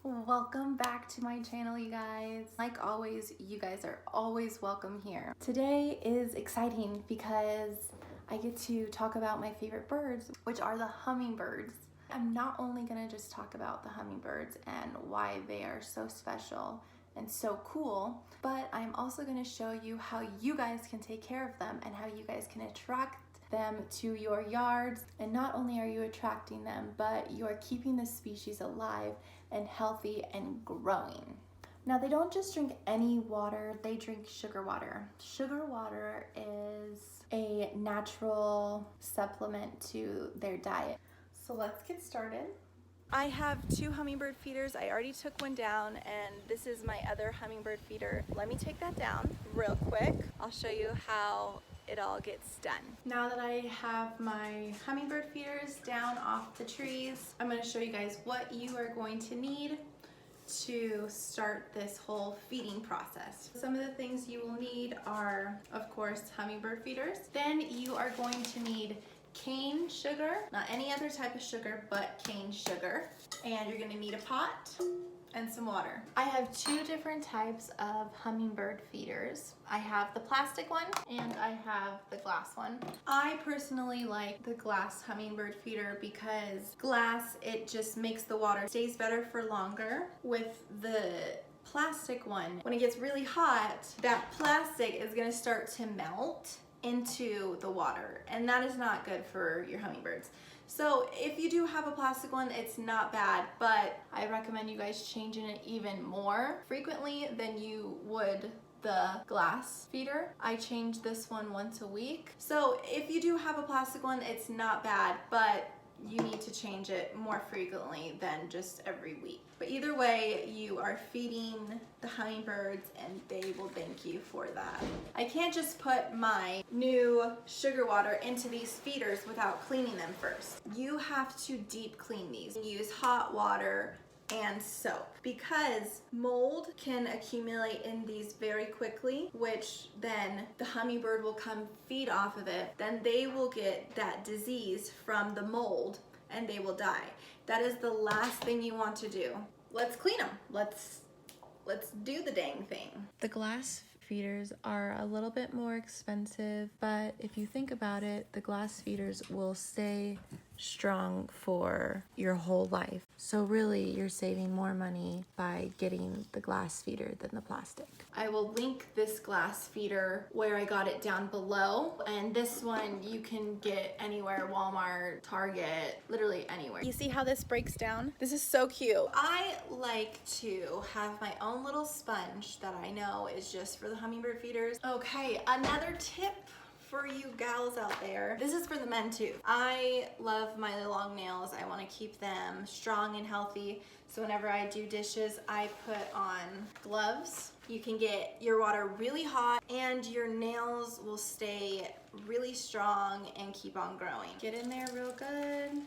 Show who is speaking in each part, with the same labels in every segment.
Speaker 1: Welcome back to my channel, you guys. Like always, you guys are always welcome here. Today is exciting because I get to talk about my favorite birds, which are the hummingbirds. I'm not only gonna just talk about the hummingbirds and why they are so special and so cool, but I'm also gonna show you how you guys can take care of them and how you guys can attract them to your yards. And not only are you attracting them, but you are keeping the species alive and healthy and growing. Now, they don't just drink any water, they drink sugar water. Sugar water is a natural supplement to their diet. So let's get started. I have two hummingbird feeders. I already took one down, and this is my other hummingbird feeder. Let me take that down real quick. I'll show you how it all gets done. Now that I have my hummingbird feeders down off the trees, I'm going to show you guys what you are going to need to start this whole feeding process. Some of the things you will need are, of course, hummingbird feeders. Then you are going to need cane sugar, not any other type of sugar, but cane sugar. And you're going to need a pot and some water. I have two different types of hummingbird feeders. I have the plastic one and I have the glass one. I personally like the glass hummingbird feeder because glass, it just makes the water stays better for longer. With the plastic one, when it gets really hot, that plastic is gonna start to melt into the water, and that is not good for your hummingbirds. So if you do have a plastic one, it's not bad, but I recommend you guys changing it even more frequently than you would the glass feeder. I change this one once a week. So if you do have a plastic one, it's not bad, but you need to change it more frequently than just every week. But either way, you are feeding the hummingbirds and they will thank you for that. I can't just put my new sugar water into these feeders without cleaning them first. You have to deep clean these. Use hot water and soap, because mold can accumulate in these very quickly, which then the hummingbird will come feed off of it. Then they will get that disease from the mold and they will die. That is the last thing you want to do. Let's clean them. Let's do the dang thing. The glass feeders are a little bit more expensive, but if you think about it, the glass feeders will stay strong for your whole life. So really, you're saving more money by getting the glass feeder than the plastic. I will link this glass feeder where I got it down below, and this one you can get anywhere, Walmart, Target, literally anywhere. You see how this breaks down? This is so cute. I like to have my own little sponge that I know is just for the hummingbird feeders. Okay, another tip for you gals out there. This is for the men too. I love my long nails. I want to keep them strong and healthy. So whenever I do dishes, I put on gloves. You can get your water really hot and your nails will stay really strong and keep on growing. Get in there real good.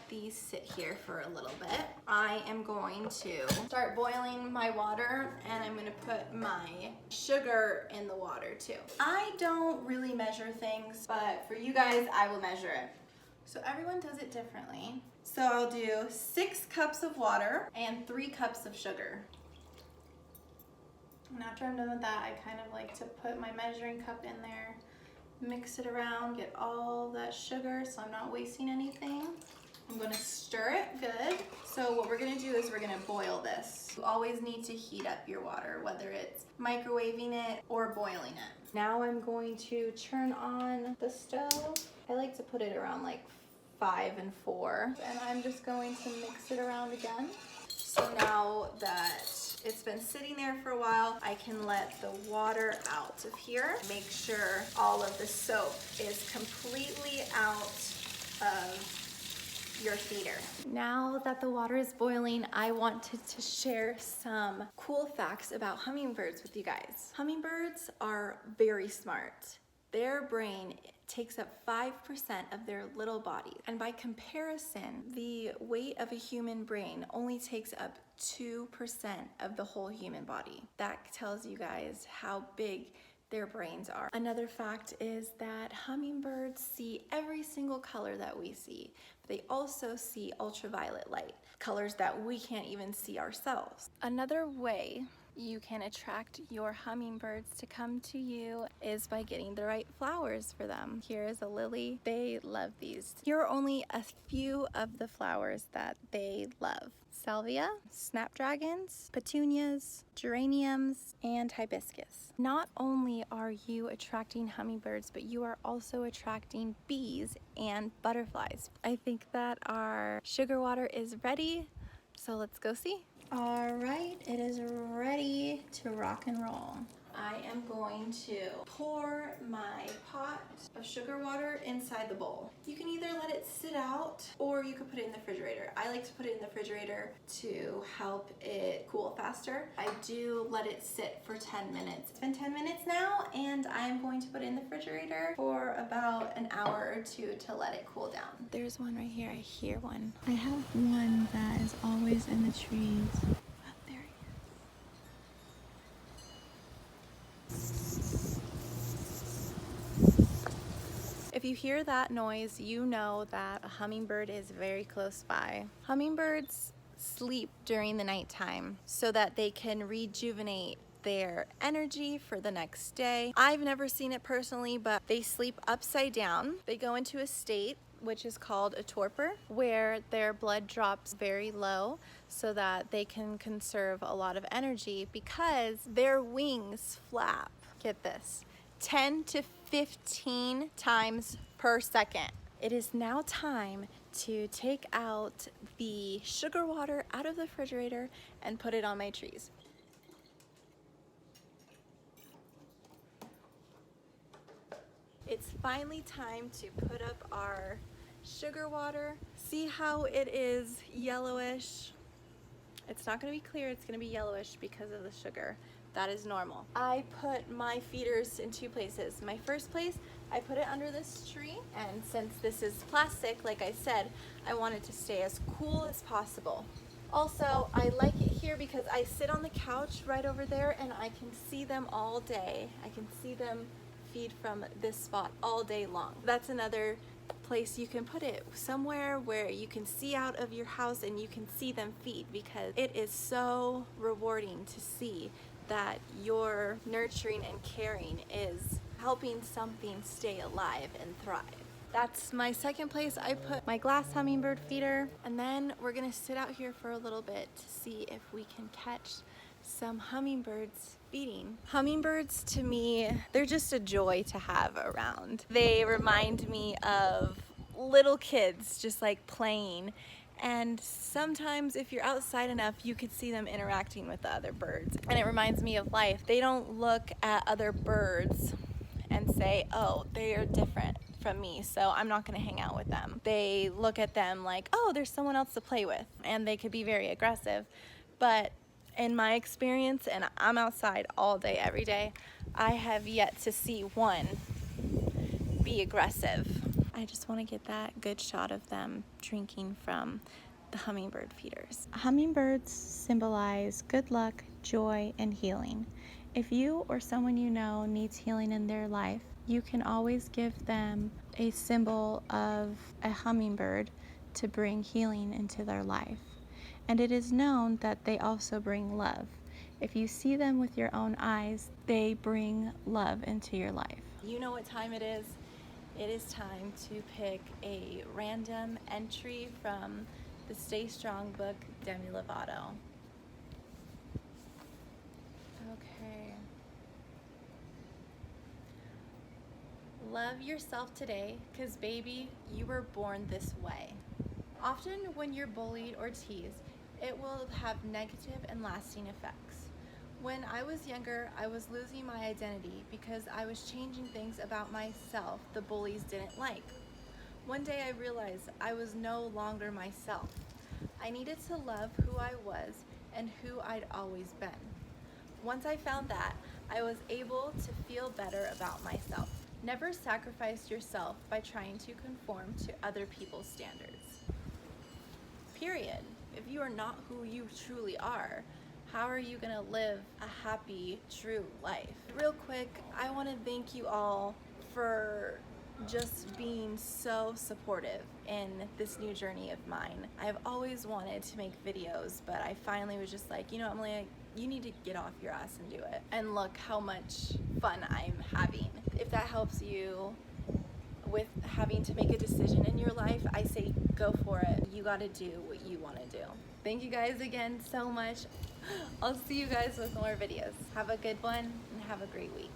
Speaker 1: These sit here for a little bit. I am going to start boiling my water and I'm going to put my sugar in the water too. I don't really measure things, but for you guys, I will measure it. So everyone does it differently. So I'll do 6 cups of water and 3 cups of sugar. And after I'm done with that, I kind of like to put my measuring cup in there, mix it around, get all that sugar so I'm not wasting anything. I'm going to stir it good. So what we're going to do is we're going to boil this. You always need to heat up your water, whether it's microwaving it or boiling it. Now I'm going to turn on the stove. I like to put it around like 5 and 4. And I'm just going to mix it around again. So now that it's been sitting there for a while, I can let the water out of here. Make sure all of the soap is completely out of your feeder. Now that the water is boiling, I wanted to share some cool facts about hummingbirds with you guys. Hummingbirds are very smart. Their brain takes up 5% of their little body. And by comparison, the weight of a human brain only takes up 2% of the whole human body. That tells you guys how big their brains are. Another fact is that hummingbirds see every single color that we see. They also see ultraviolet light, colors that we can't even see ourselves. Another way you can attract your hummingbirds to come to you is by getting the right flowers for them. Here is a lily. They love these. Here are only a few of the flowers that they love: salvia, snapdragons, petunias, geraniums, and hibiscus. Not only are you attracting hummingbirds, but you are also attracting bees and butterflies. I think that our sugar water is ready, so let's go see. All right, it is ready to rock and roll. I am going to pour my pot of sugar water inside the bowl. You can either let it sit out or you could put it in the refrigerator. I like to put it in the refrigerator to help it cool faster. I do let it sit for 10 minutes. It's been 10 minutes now, and I'm going to put it in the refrigerator for about an hour or two to let it cool down. There's one right here. I hear one. I have one that is always in the trees. Oh, there he is. If you hear that noise, you know that a hummingbird is very close by. Hummingbirds sleep during the nighttime so that they can rejuvenate their energy for the next day. I've never seen it personally, but they sleep upside down. They go into a state which is called a torpor, where their blood drops very low so that they can conserve a lot of energy because their wings flap, get this, 10 to 15 times per second. It is now time to take out the sugar water out of the refrigerator and put it on my trees. It's finally time to put up our sugar water. See how it is yellowish? It's not going to be clear, it's going to be yellowish because of the sugar. That is normal. I put my feeders in two places. My first place, I put it under this tree, and since this is plastic, like I said, I want it to stay as cool as possible. Also, I like it here because I sit on the couch right over there and I can see them all day. I can see them feed from this spot all day long. That's another place you can put it, somewhere where you can see out of your house and you can see them feed, because it is so rewarding to see that your nurturing and caring is helping something stay alive and thrive. That's my second place. I put my glass hummingbird feeder, and then we're gonna sit out here for a little bit to see if we can catch some hummingbirds feeding. Hummingbirds, to me, they're just a joy to have around. They remind me of little kids just like playing, and sometimes if you're outside enough you could see them interacting with the other birds, and it reminds me of life. They don't look at other birds and say, oh, they are different from me, so I'm not going to hang out with them. They look at them like, oh, there's someone else to play with, and they could be very aggressive. But in my experience, and I'm outside all day, every day, I have yet to see one be aggressive. I just want to get that good shot of them drinking from the hummingbird feeders. Hummingbirds symbolize good luck, joy, and healing. If you or someone you know needs healing in their life, you can always give them a symbol of a hummingbird to bring healing into their life. And it is known that they also bring love. If you see them with your own eyes, they bring love into your life. You know what time it is? It is time to pick a random entry from the Stay Strong book, Demi Lovato. Okay. Love yourself today, because baby, you were born this way. Often when you're bullied or teased, it will have negative and lasting effects. When I was younger, I was losing my identity because I was changing things about myself the bullies didn't like. One day I realized I was no longer myself. I needed to love who I was and who I'd always been. Once I found that, I was able to feel better about myself. Never sacrifice yourself by trying to conform to other people's standards. Period. If you are not who you truly are, How are you gonna live a happy, true life? Real quick, I wanna thank you all for just being so supportive in this new journey of mine. I've always wanted to make videos, but I finally was just like, you know, Emily, you need to get off your ass and do it. And look how much fun I'm having. If that helps you with having to make a decision in your life, I say go for it. You gotta do what you wanna do. Thank you guys again so much. I'll see you guys with more videos. Have a good one and have a great week.